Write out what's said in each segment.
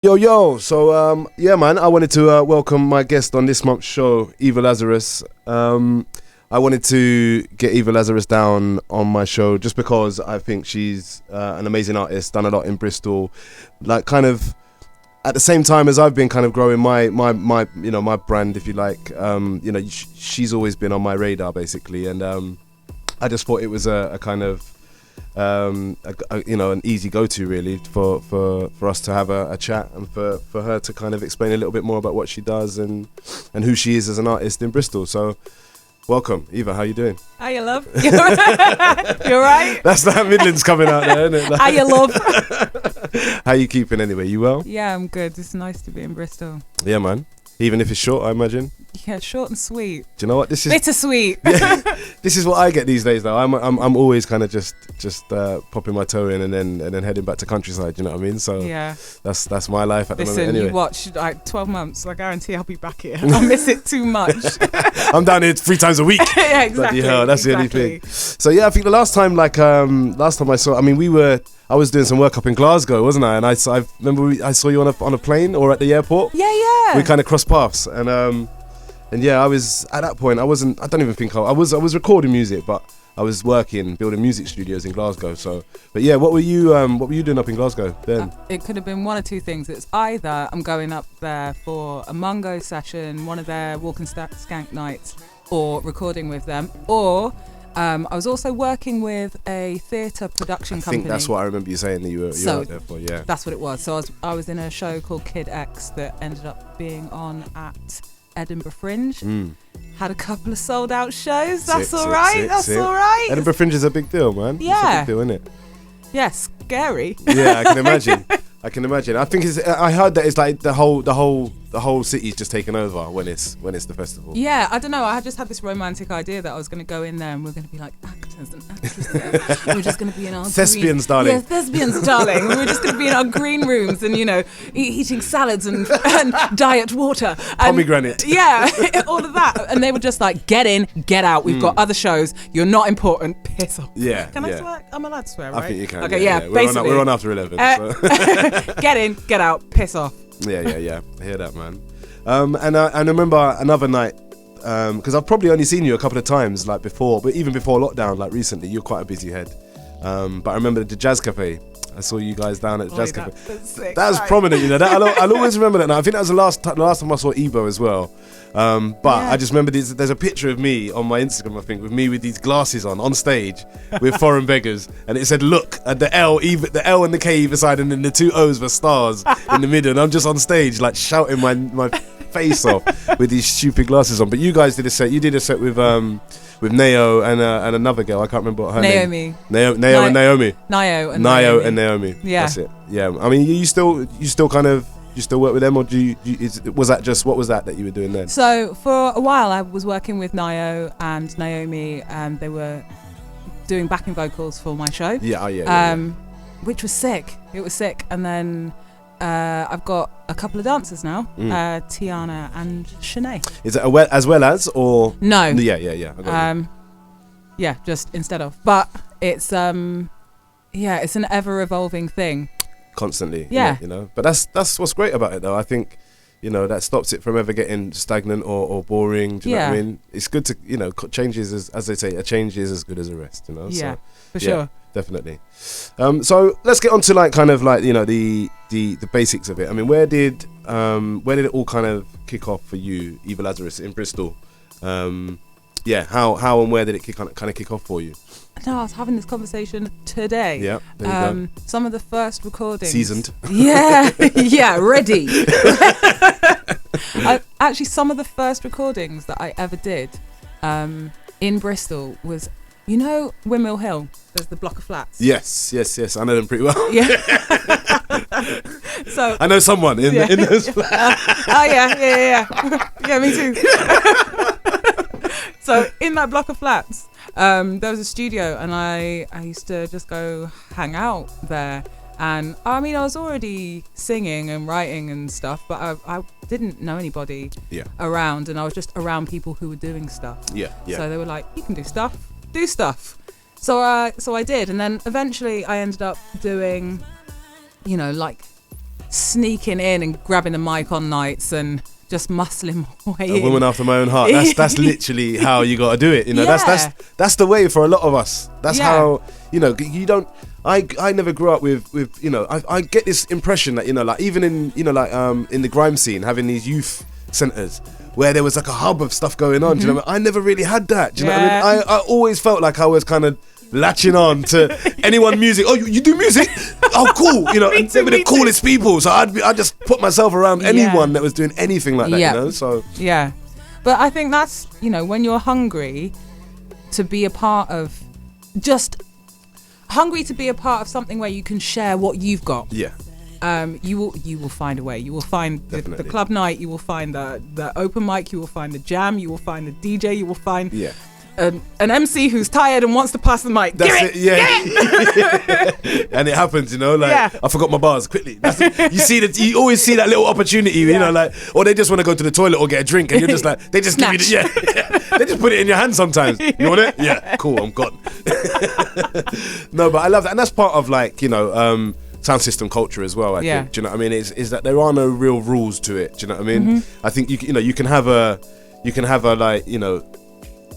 Yo, so yeah, man, I wanted to welcome my guest on this month's show, Eva Lazarus. I wanted to get Eva Lazarus down on my show just because I think she's an amazing artist, done a lot in Bristol, like kind of at the same time as I've been kind of growing my my brand, if you like. She's always been on my radar basically, and I just thought it was a kind of an easy go-to really for us to have a chat, and for her to kind of explain a little bit more about what she does and who she is as an artist in Bristol. So welcome, Eva. How you doing? Hiya, love. You alright? That's that Midlands coming out there, isn't it? Hiya, love. How you keeping anyway? You well? Yeah, I'm good. It's nice to be in Bristol. Yeah, man. Even if it's short, I imagine. Yeah, short and sweet. Do you know what this is? Bittersweet. Yeah, this is what I get these days though. I'm always kind of just popping my toe in and then heading back to countryside. You know what I mean? So yeah, that's my life at the moment. Listen, anyway. you watch like 12 months. I guarantee I'll be back here. I'll miss it too much. I'm down here 3 times a week. Yeah, exactly. Hell, that's the only thing. So yeah, I think the last time I saw, I was doing some work up in Glasgow, wasn't I? And I remember I saw you on a plane or at the airport. Yeah. We kind of crossed paths, and yeah, I was at that point. I don't even think I was recording music, but I was building music studios in Glasgow. So, but yeah, what were you doing up in Glasgow then? It could have been one or two things. It's either I'm going up there for a Mungo session, one of their Walk and Skank nights, or recording with them, or I was also working with a theatre production company. I think that's what I remember you saying that you were out there for. Yeah, that's what it was. So I was in a show called Kid X that ended up being on at Edinburgh Fringe. Had a couple of sold out shows. That's all right. Edinburgh Fringe is a big deal, man. Yeah, it's a big deal, isn't it? Yeah, scary. Yeah, I can imagine. I think I heard that it's like the whole city's just taken over when it's the festival. Yeah, I don't know. I just had this romantic idea that I was going to go in there and we're going to be like actors and actresses. We're just going to be in our thespians, darling. Yeah, thespians, darling. We're just going to be in our green rooms and eating salads and diet water. Pomegranate. Yeah, all of that. And they were just like, get in, get out. We've got other shows. You're not important. Piss off. Yeah. Can I swear? I'm allowed to swear, right? I think you can. Okay, yeah. Basically, we're on after 11. So. Get in, get out, piss off. Yeah. I hear that, man. And I remember another night, because I've probably only seen you a couple of times, like before, but even before lockdown, like recently, you're quite a busy head. But I remember the Jazz Cafe. I saw you guys down at the Jazz Cafe. Sick, that was prominent, I'll always remember that now. I think that was the last time I saw Ebo as well. But yeah. I just remember there's a picture of me on my Instagram, I think, with me with these glasses on stage with Foreign Beggars, and it said look at the L and the K either side, and then the 2 O's were stars in the middle, and I'm just on stage like shouting my face off with these stupid glasses on. But you guys did a set. You did a set with Nao and another girl. I can't remember what her name. Nao and Naomi. Nio and Naomi. Yeah, that's it. Yeah, I mean, you still work with them, or what was that you were doing then? So for a while I was working with Nio and Naomi, and they were doing backing vocals for my show. Yeah. Which was sick. It was sick. And then I've got a couple of dancers now, Tiana and Shanae. Is it as well as, or no? Yeah. I got you. Yeah, just instead of. But it's it's an ever evolving thing. Constantly. Yeah. But that's what's great about it though. I think that stops it from ever getting stagnant or boring. Do you know what I mean? It's good to changes, as they say, a change is as good as a rest. Yeah, so, for sure. Definitely. So let's get on to the basics of it. I mean, where did it all kind of kick off for you, Eva Lazarus, in Bristol? How and where did it kind of kick off for you? No, I was having this conversation today. Yeah, there you go. Some of the first recordings. Seasoned. Yeah, ready. Actually, some of the first recordings that I ever did in Bristol was, Windmill Hill. There's the block of flats. Yes. I know them pretty well. Yeah. So I know someone in those flats. Oh yeah. Yeah, me too. So in that block of flats, there was a studio, and I used to just go hang out there. And I mean, I was already singing and writing and stuff, but I didn't know anybody around, and I was just around people who were doing stuff. Yeah. So they were like, "You can do stuff. So I did, and then eventually I ended up doing, sneaking in and grabbing the mic on nights and just muscling my way in. A woman after my own heart. That's literally how you got to do it. You know, Yeah. that's the way for a lot of us. That's Yeah. how, you know, you don't. I never grew up with you know. I get this impression that, you know, like even in, you know, like in the grime scene, having these youth centers where there was like a hub of stuff going on. Do you know what I mean? I never really had that. Do you know what I mean? I always felt like I was kind of latching on to anyone music. Oh, you do music? Oh, cool. You know, and they were the coolest people. So I'd just put myself around anyone that was doing anything like that. You know, so yeah. But I think that's, you know, when you're hungry to be a part of, just hungry to be a part of something where you can share what you've got. Yeah. You will find a way. You will find the club night. You will find the open mic. You will find the jam. You will find the DJ. You will find an MC who's tired and wants to pass the mic. That's it. Yeah. And it happens, you know, like I forgot my bars quickly. That's it. You always see that little opportunity, you know, like, or they just want to go to the toilet or get a drink, and you're just like, they just give you the, they just put it in your hand sometimes. You want it? Yeah, cool, I'm gone. No, but I love that, and that's part of, like, you know, sound system culture as well. I think. Do you know what I mean? Is that there are no real rules to it. Do you know what I mean? I think you know, you can have a like, you know,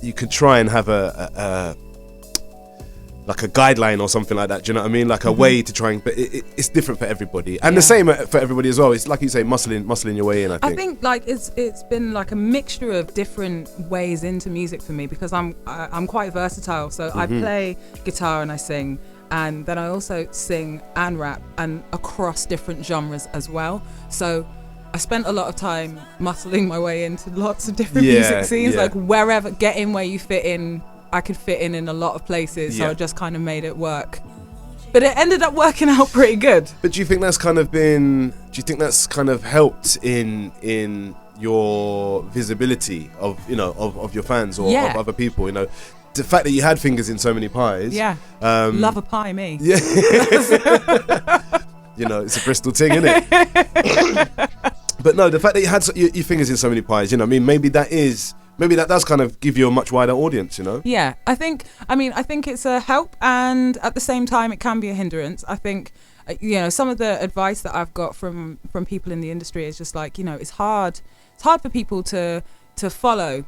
you could try and have a like a guideline or something like that. Do you know what I mean? Like a way to try and, but it's different for everybody, and the same for everybody as well. It's like you say, muscling your way in. I think like it's been like a mixture of different ways into music for me, because I'm quite versatile. So I play guitar and I sing, and then I also sing and rap, and across different genres as well. So I spent a lot of time muscling my way into lots of different music scenes, like wherever, get in where you fit in. I could fit in a lot of places, so I just kind of made it work. But it ended up working out pretty good. But do you think that's kind of helped in your visibility of, you know, of your fans or of other people, you know? The fact that you had fingers in so many pies. Yeah. Love a pie, me. Yeah. You know, it's a Bristol thing, isn't it? But no, the fact that you had your fingers in so many pies, you know, I mean, maybe that does kind of give you a much wider audience, you know? Yeah, I think it's a help, and at the same time, it can be a hindrance. I think, you know, some of the advice that I've got from people in the industry is just like, you know, it's hard for people to follow,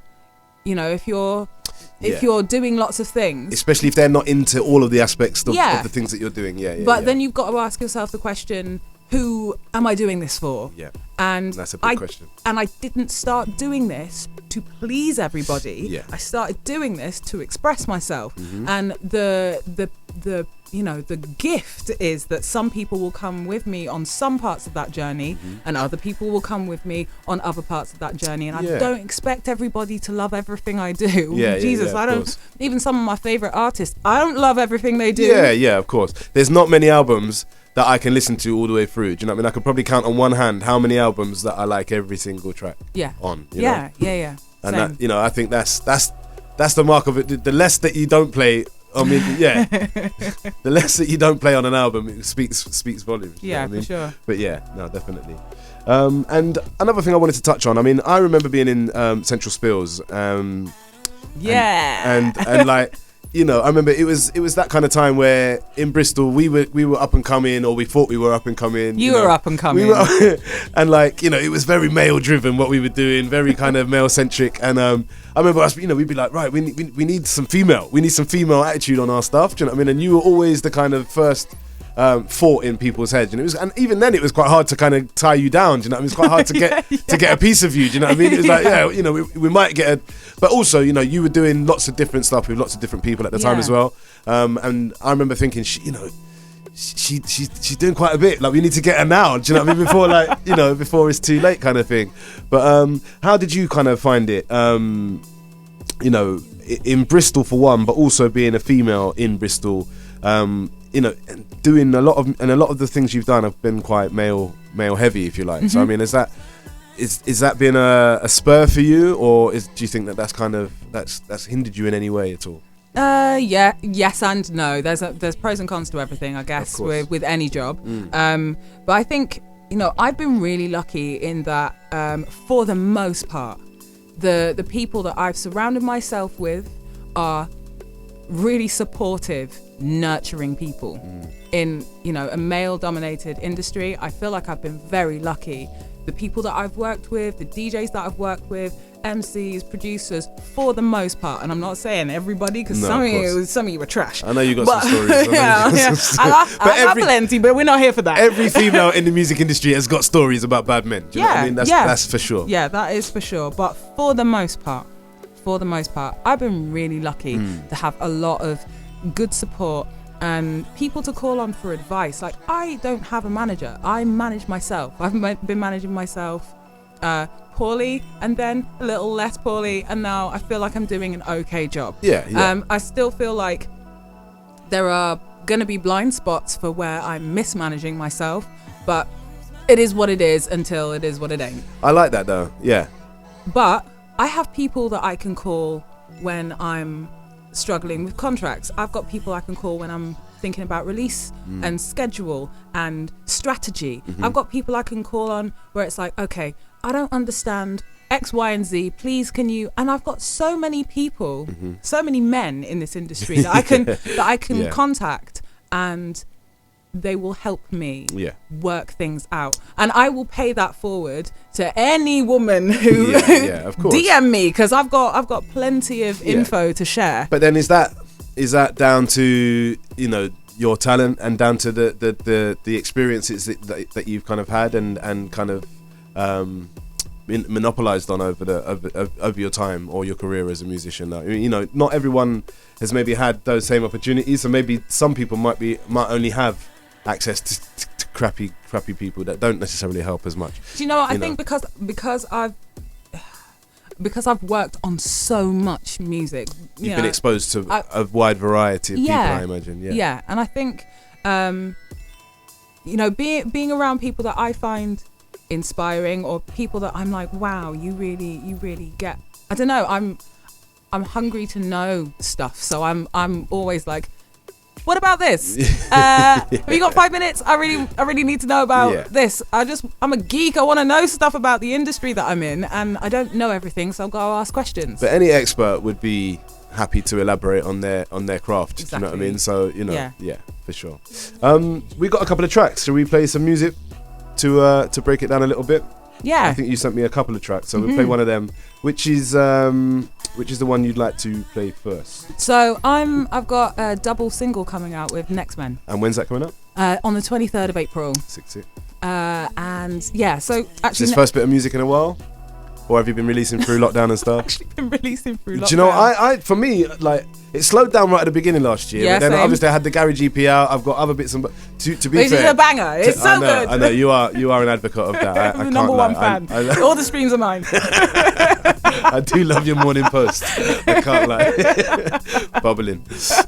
you know, if you're doing lots of things, especially if they're not into all of the aspects of the things that you're doing. But then you've got to ask yourself the question, who am I doing this for? Yeah. And that's a big question. And I didn't start doing this to please everybody. Yeah. I started doing this to express myself. And the you know, the gift is that some people will come with me on some parts of that journey, and other people will come with me on other parts of that journey. And I don't expect everybody to love everything I do. Jesus, I don't. Even some of my favorite artists, I don't love everything they do. Yeah, of course. There's not many albums that I can listen to all the way through. Do you know what I mean? I could probably count on one hand how many albums that I like every single track on. You know? Yeah. And that, you know, I think that's the mark of it. The less that you don't play, I mean, the less that you don't play on an album, it speaks volumes. Yeah, you know what I mean? for sure. But yeah, no, definitely. And another thing I wanted to touch on, I mean, I remember being in Central Spills. And like, you know, I remember it was that kind of time where in Bristol we were up and coming, or we thought we were up and coming. You were up and coming. And like, you know, it was very male driven what we were doing, very kind of male centric. And I remember us, you know, we'd be like, right, we need some female attitude on our stuff. Do you know what I mean? And you were always the kind of first thought in people's heads, and even then it was quite hard to kind of tie you down. Do you know what I mean? It's quite hard to get to get a piece of you. Do you know what I mean? It was like, you know, we might get but also, you know, you were doing lots of different stuff with lots of different people at the time as well. And I remember thinking, she's doing quite a bit. Like, we need to get her now. Do you know what I mean? Before, like, you know, before it's too late, kind of thing. But how did you kind of find it? You know, in Bristol for one, but also being a female in Bristol. You know, doing a lot of the things you've done have been quite male heavy, if you like. So I mean, is that been a spur for you, or do you think that's kind of that's hindered you in any way at all? Yes and no. There's pros and cons to everything, I guess, with any job. But I think, you know, I've been really lucky in that, for the most part, the people that I've surrounded myself with are really supportive, nurturing people in, you know, a male-dominated industry. I feel like I've been very lucky. The people that I've worked with, the DJs that I've worked with, MCs, producers, for the most part, and I'm not saying everybody, because some of you were trash. I know you got some stories. I got plenty, but we're not here for that. Every female in the music industry has got stories about bad men. Do you know what I mean? That's for sure. Yeah, that is for sure. But for the most part, I've been really lucky to have a lot of good support and people to call on for advice. Like, I don't have a manager. I manage myself. I've been managing myself poorly, and then a little less poorly, and now I feel like I'm doing an okay job. Yeah. I still feel like there are going to be blind spots for where I'm mismanaging myself, but it is what it is until it is what it ain't. I like that though. Yeah. But I have people that I can call when I'm struggling with contracts. I've got people I can call when I'm thinking about release and schedule and strategy. I've got people I can call on where it's like, okay, I don't understand X, Y, and Z. Please, can you? And I've got so many people, so many men in this industry that I can contact, and they will help me work things out. And I will pay that forward to any woman who of course. DM me, because I've got plenty of info to share. But then is that down to, you know, your talent and down to the experiences that you've kind of had and kind of monopolized on over your time or your career as a musician? I mean, you know, not everyone has maybe had those same opportunities, so maybe some people might only have access to crappy people that don't necessarily help as much. Do you know what? I think because I've worked on so much music, you've been exposed to a wide variety of people, I imagine. Yeah, and I think you know, being around people that I find inspiring, or people that I'm like, wow, you really get, I don't know, I'm hungry to know stuff, so I'm always like, what about this? Have you got 5 minutes? I really need to know about this. I'm a geek. I want to know stuff about the industry that I'm in, and I don't know everything, so I've got to ask questions. But any expert would be happy to elaborate on their craft. Exactly. Do you know what I mean? So, you know, yeah, for sure. We got a couple of tracks. Shall we play some music to break it down a little bit? Yeah. I think you sent me a couple of tracks, so we'll play one of them. Which is the one you'd like to play first? So I've got a double single coming out with Next Men. And when's that coming up? On the 23rd of April. 60. And yeah, so actually, is this first bit of music in a while, or have you been releasing through lockdown and stuff? Actually been releasing through lockdown. Do you know, I for me, like, it slowed down right at the beginning last year. Yeah, but then same. obviously I had the Garage EP out. I've got other bits and to be fair, it's a banger. It's so good. I know you are an advocate of that. I'm the number one fan. All the streams are mine. I do love your morning post. I can't lie. Bubbling.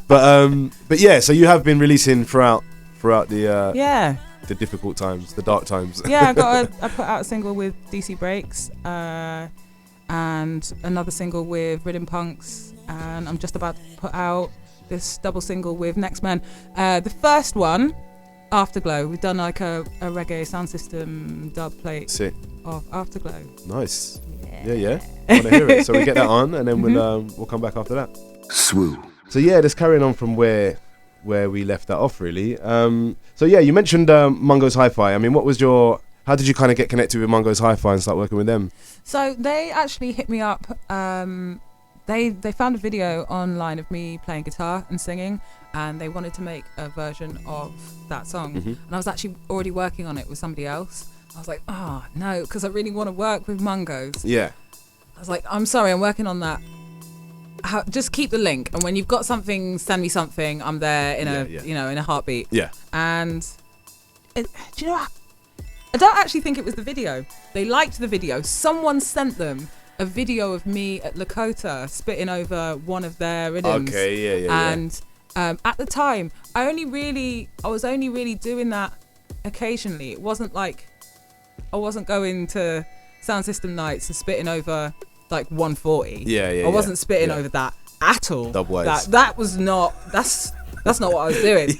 But yeah, so you have been releasing throughout the difficult times, the dark times. Yeah, I put out a single with DC Breaks, and another single with Rhythm Punks, and I'm just about to put out this double single with Next Men. The first one, Afterglow, we've done like a reggae sound system dub plate of Afterglow. Nice. Yeah. I want to hear it. So we get that on, and then we'll come back after that. Swoo. So yeah, just carrying on from where we left that off, really. So yeah, you mentioned Mungo's Hi-Fi. I mean, how did you kind of get connected with Mungo's Hi-Fi and start working with them? So they actually hit me up. They found a video online of me playing guitar and singing, and they wanted to make a version of that song. And I was actually already working on it with somebody else. I was like, oh no, because I really want to work with Mungo's. Yeah. I was like, I'm sorry, I'm working on that. Just keep the link, and when you've got something, send me something. I'm there in a heartbeat. Yeah. And do you know what? I don't actually think it was the video. They liked the video. Someone sent them a video of me at Lakota spitting over one of their rhythms. Okay, yeah. And at the time, I was only really doing that occasionally. It wasn't like I wasn't going to sound system nights and spitting over like 140. Yeah. I wasn't spitting over that at all. Dubwise. That was not. That's not what I was doing.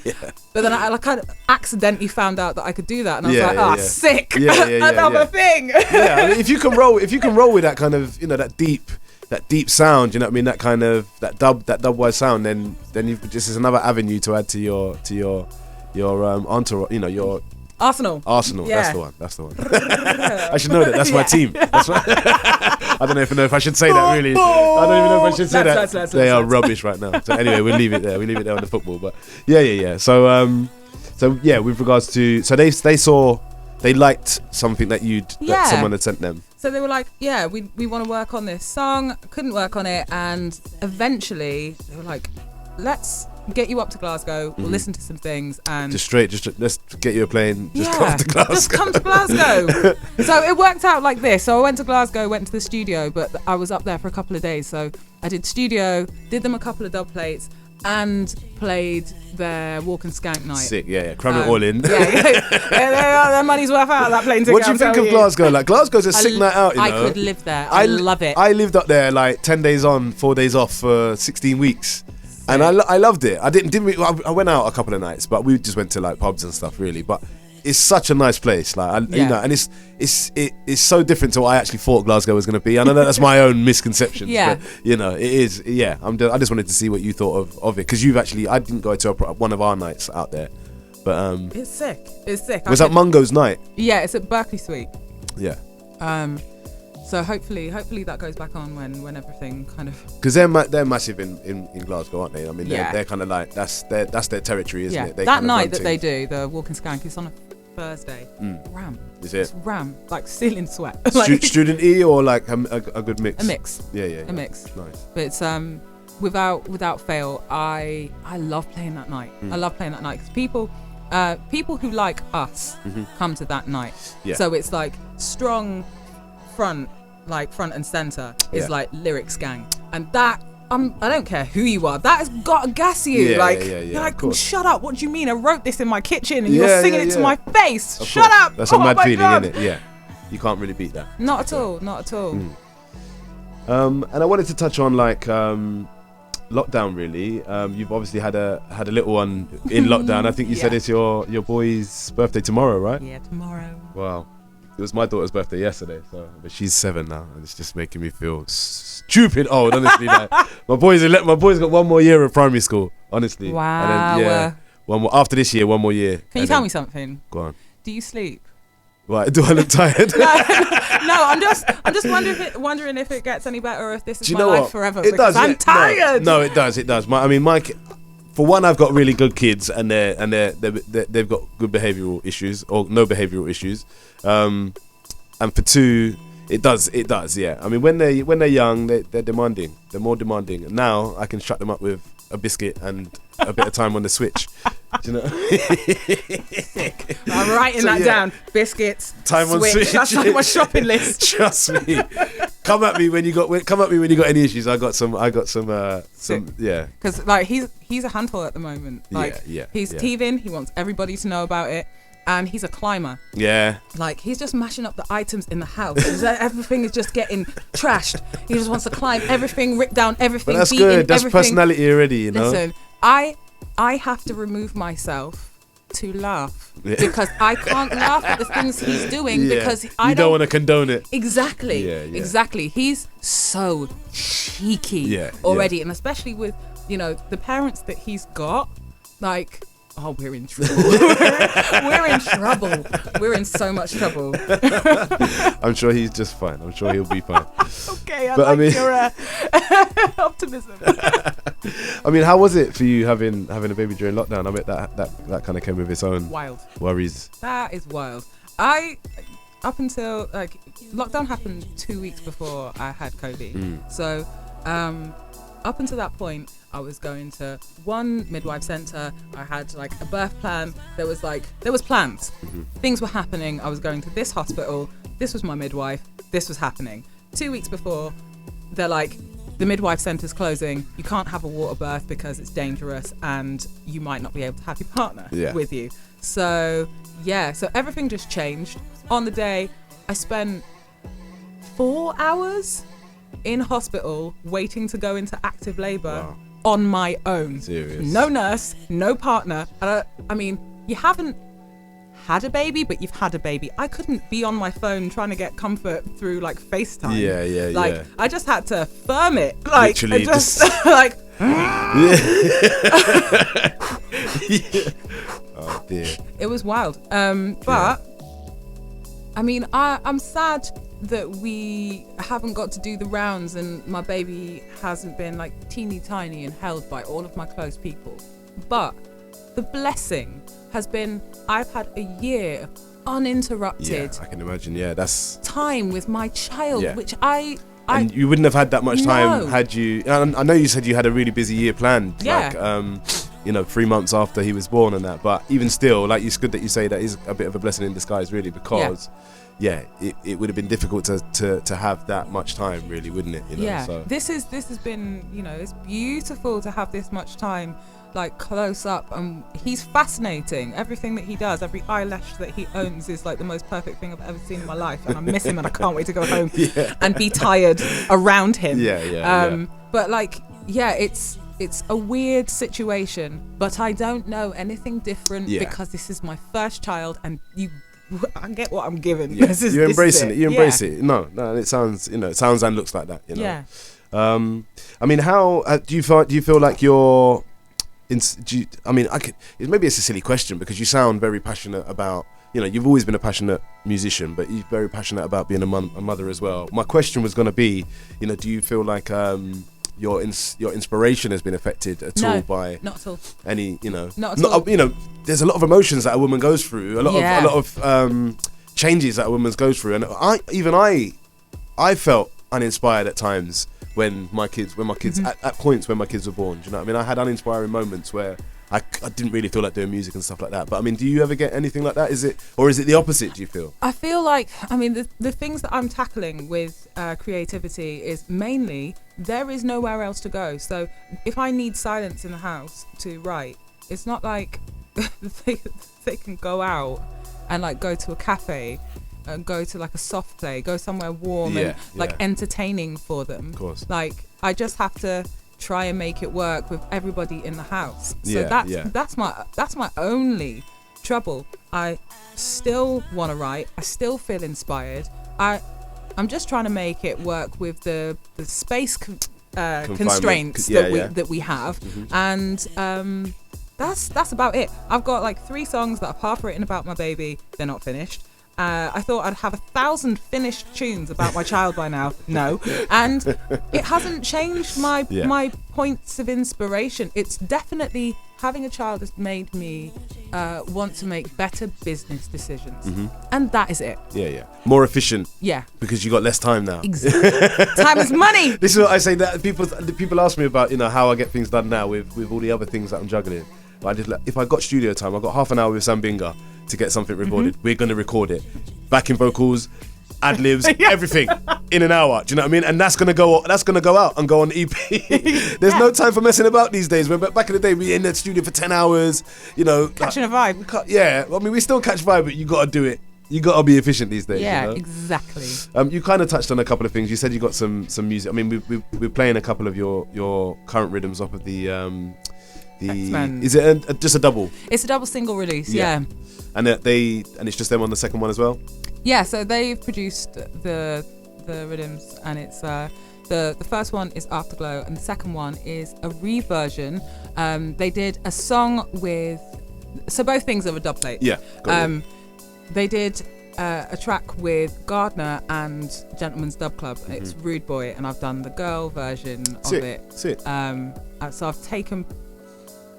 But then I kind of accidentally found out that I could do that, and I was sick. Another thing. Yeah, I mean, if you can roll with that kind of, that deep deep sound, you know what I mean, that kind of that dubwise sound, then you've just, is another avenue to add to your entourage, you know, your Arsenal. Yeah. That's the one. I should know that. That's my team. That's my I don't even know if I should say that, really. I don't even know if I should say that. They are rubbish right now. So anyway, we'll leave it there. On the football. But yeah. So yeah, with regards to, so they liked something that that someone had sent them. So they were like, yeah, we want to work on this song. Couldn't work on it, and eventually they were like, let's get you up to Glasgow. We'll listen to some things, and just let's get you a plane. Come to Glasgow. Just come to Glasgow. So it worked out like this. So I went to Glasgow, went to the studio, but I was up there for a couple of days. So I did studio, did them a couple of dub plates, and played their Walk and Skank night. Sick, yeah. Cram it all in. Their money's worth out of that plane ticket. What do you think of Glasgow? Like, Glasgow's a sick night out, you know. I could live there. I love it. I lived up there like 10 days on, 4 days off for 16 weeks. And I loved it. I went out a couple of nights, but we just went to like pubs and stuff, really. But it's such a nice place, like, you know, and it's so different to what I actually thought Glasgow was going to be. I know that's my own misconceptions, but you know, it is. Yeah, I just wanted to see what you thought of it, because I didn't go to one of our nights out there, but it's sick. It's sick. Was that Mungo's night? Yeah, it's at Berkeley Suite. Yeah. So hopefully that goes back on when everything kind of, because they're massive in Glasgow, aren't they? I mean, they're kind of like, that's their territory, isn't it? They that night that they do the Walk and Skank is on a Thursday. Ram. Is it? It's ram, like ceiling sweat. Student E, or like a good mix? A mix. Yeah. A mix. Nice. But it's without fail, I love playing that night. I love playing that night because people who like us come to that night. Yeah. So it's like strong front and center is like lyrics gang, and that I don't care who you are, that has got to gas you. You're like, shut up, what do you mean? I wrote this in my kitchen and you're singing it to my face. Shut up. That's a mad feeling, isn't it? Yeah, you can't really beat that. Not at all. And I wanted to touch on like lockdown, really. You've obviously had a little one in lockdown. I think you said it's your boy's birthday tomorrow, right? Yeah, tomorrow. Wow. It was my daughter's birthday yesterday, but she's 7 now, and it's just making me feel stupid old, honestly. Like, my boy's got 1 more year of primary school, honestly. Wow. And then, one more after this year, 1 more year. Can you tell me something? Go on. Do you sleep? Right, do I look tired? No, I'm just wondering if it gets any better, or if this is my life forever. It does. I'm tired. No, it does. My for one, I've got really good kids, and they've got good behavioural issues or no behavioural issues, and for 2, it does. Yeah. I mean, when they're young, they're demanding. They're more demanding. And now I can shut them up with a biscuit and a bit of time on the Switch. Do you know? Sick. I'm writing that down. Biscuits, time on Switch. That's like my shopping list. Trust me. Come at me when you got any issues. I got some. Yeah. Because like he's a handful at the moment. Like he's teething. He wants everybody to know about it. And he's a climber. Yeah. Like, he's just mashing up the items in the house. Everything is just getting trashed. He just wants to climb everything, rip down everything. But that's good. That's personality already, you know? Listen, I have to remove myself to laugh. Because I can't laugh at the things he's doing because I don't want to condone it. Exactly. Exactly. He's so cheeky already. And especially with, the parents that he's got, like... Oh, we're in trouble. We're in trouble. We're in so much trouble. I'm sure he's just fine. I'm sure he'll be fine. Okay, I mean, your optimism. I mean, how was it for you having a baby during lockdown? I bet that kind of came with its own worries. That is wild. Up until lockdown happened 2 weeks before I had Kobe. So up until that point, I was going to one midwife center. I had a birth plan. There was plans. Things were happening. I was going to this hospital. This was my midwife. This was happening. 2 weeks before, they're like, the midwife center's closing. You can't have a water birth because it's dangerous and you might not be able to have your partner with you. So everything just changed. On the day, I spent 4 hours in hospital waiting to go into active labor. Wow. On my own. Serious. No nurse, no partner. I mean, you haven't had a baby, but you've had a baby. I couldn't be on my phone trying to get comfort through like FaceTime. Yeah. I just had to firm it. Like, literally just like. Oh dear. It was wild. But I mean, I'm sad that we haven't got to do the rounds and my baby hasn't been like teeny tiny and held by all of my close people. But the blessing has been I've had a year of uninterrupted I can imagine. That's time with my child, which and you wouldn't have had that much time No. had you. I know you said you had a really busy year planned, Yeah. like 3 months after he was born and that. But even still, like, it's good that you say that is a bit of a blessing in disguise, really, because it would have been difficult to have that much time, really, wouldn't it? So. This has been, it's beautiful to have this much time, like, close up, and he's fascinating. Everything that he does, every eyelash that he owns is like the most perfect thing I've ever seen in my life, and I miss him and I can't wait to go home and be tired around him. But like, it's a weird situation, but I don't know anything different because this is my first child, and I get what I'm given. You're embracing it. You embrace it. No, it sounds, it sounds and looks like that. Yeah. I mean, how do you feel like you're? Maybe it's a silly question because you sound very passionate about. You've always been a passionate musician, but you're very passionate about being a mother as well. My question was going to be, do you feel like your inspiration has been affected at all by not at all any not at all. There's a lot of emotions that a woman goes through, a lot of changes that a woman goes through, and I felt uninspired at times when my kids at points when my kids were born. Do you know what I mean? I had uninspiring moments where I didn't really feel like doing music and stuff like that. But I mean, do you ever get anything like that? Is it the opposite, do you feel? I feel like, the things that I'm tackling with creativity is mainly there is nowhere else to go. So if I need silence in the house to write, it's not like they can go out and like go to a cafe and go to like a soft play, go somewhere warm and entertaining for them. Of course. Like, I just have to try and make it work with everybody in the house. So that's my only trouble. I still want to write. I still feel inspired. I'm just trying to make it work with the space constraints that we have, and that's about it. I've got like 3 songs that I've half written about my baby. They're not finished. I thought I'd have 1,000 finished tunes about my child by now. No. And it hasn't changed my points of inspiration. It's definitely, having a child has made me want to make better business decisions. And that is it. Yeah. More efficient. Yeah. Because you got less time now. Exactly. Time is money. This is what I say, that people ask me about, how I get things done now with all the other things that I'm juggling. But if I got studio time, I got half an hour with Sam Binga to get something recorded. We're going to record it. Backing vocals, ad-libs, everything in an hour. Do you know what I mean? And that's going to go out and go on EP. There's no time for messing about these days. Back in the day, we were in the studio for 10 hours, Catching a vibe. Yeah. I mean, we still catch vibe, but you got to do it. You got to be efficient these days. Yeah, exactly. You kind of touched on a couple of things. You said you got some music. I mean, we're playing a couple of your current rhythms off of the X-Men. Is it just a double? It's a double single release, yeah. And it's just them on the second one as well? Yeah, so they've produced the rhythms, and it's the first one is Afterglow, and the second one is a reversion. They did a song with, so both things are a dub plate. Yeah. They did a track with Gardner and Gentleman's Dub Club. It's Rude Boy, and I've done the girl version of it. Sick. So I've taken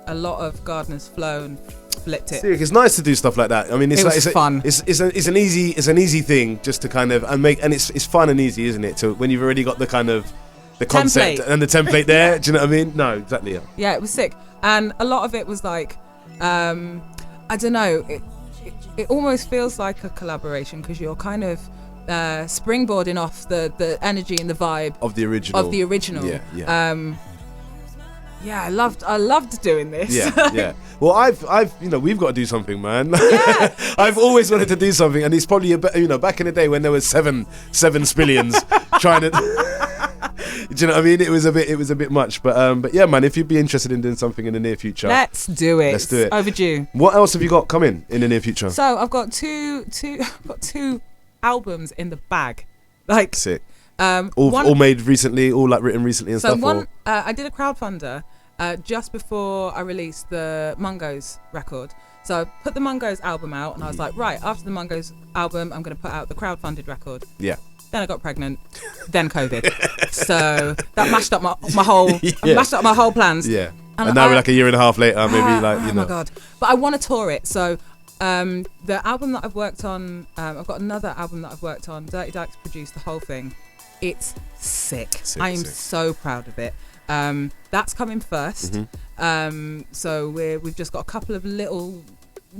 a lot of Gardner's flow and flipped it. Sick. It's nice to do stuff like that. I mean, it's fun. It's an easy thing just to kind of and it's fun and easy, isn't it? To when you've already got the kind of the concept and the template there. Do you know what I mean? No, exactly. Yeah, it was sick, and a lot of it was like, I don't know. It almost feels like a collaboration because you're kind of springboarding off the energy and the vibe of the original. Yeah, I loved doing this. Yeah. Well, we've got to do something, man. Yeah. I've always wanted to do something, and it's probably back in the day when there was seven spillions trying to. you know what I mean? It was a bit much, but yeah, man. If you'd be interested in doing something in the near future, let's do it. Let's do it. Overdue. What else have you got coming in the near future? So I've got two albums in the bag. Like sick. All made recently, all like written recently and so stuff. One, I did a crowdfunder just before I released the Mungo's record. So I put the Mungo's album out, and I was like, right, after the Mungo's album, I'm going to put out the crowdfunded record. Yeah. Then I got pregnant. Then COVID. So that mashed up my whole plans. Yeah. And now we're like a year and a half later, maybe like, you know. Oh my God. But I want to tour it. So the album that I've worked on, I've got another album that I've worked on. Dirty Dykes produced the whole thing. It's sick. I am so proud of it. That's coming first. Mm-hmm. So we've just got a couple of little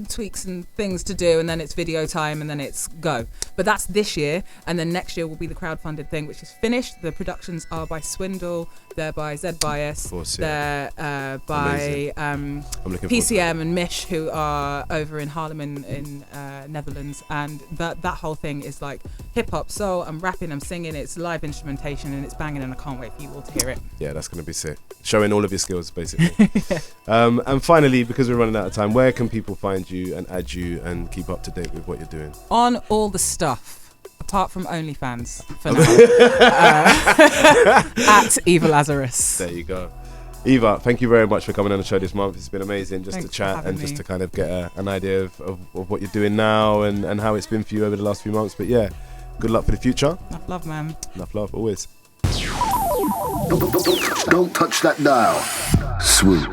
tweaks and things to do, and then it's video time, and then it's go. But that's this year, and then next year will be the crowdfunded thing, which is finished. The productions are by Swindle, they're by Zed Bias, of course, yeah. They're by PCM and Mish, who are over in Haarlem in Netherlands, and that whole thing is like hip hop, soul. I'm rapping, I'm singing, it's live instrumentation, and it's banging, and I can't wait for you all to hear it. Yeah, that's gonna be sick. Showing all of your skills, basically. Yeah. And finally, because we're running out of time, where can people find you and add you and keep up to date with what you're doing? On all the stuff, apart from OnlyFans for now. At Eva Lazarus. There you go. Eva, thank you very much for coming on the show this month. It's been amazing just to chat and just to kind of get an idea of what you're doing now and how it's been for you over the last few months. But yeah, good luck for the future. Enough love, man. Enough love, always. Don't touch that dial. Swoop.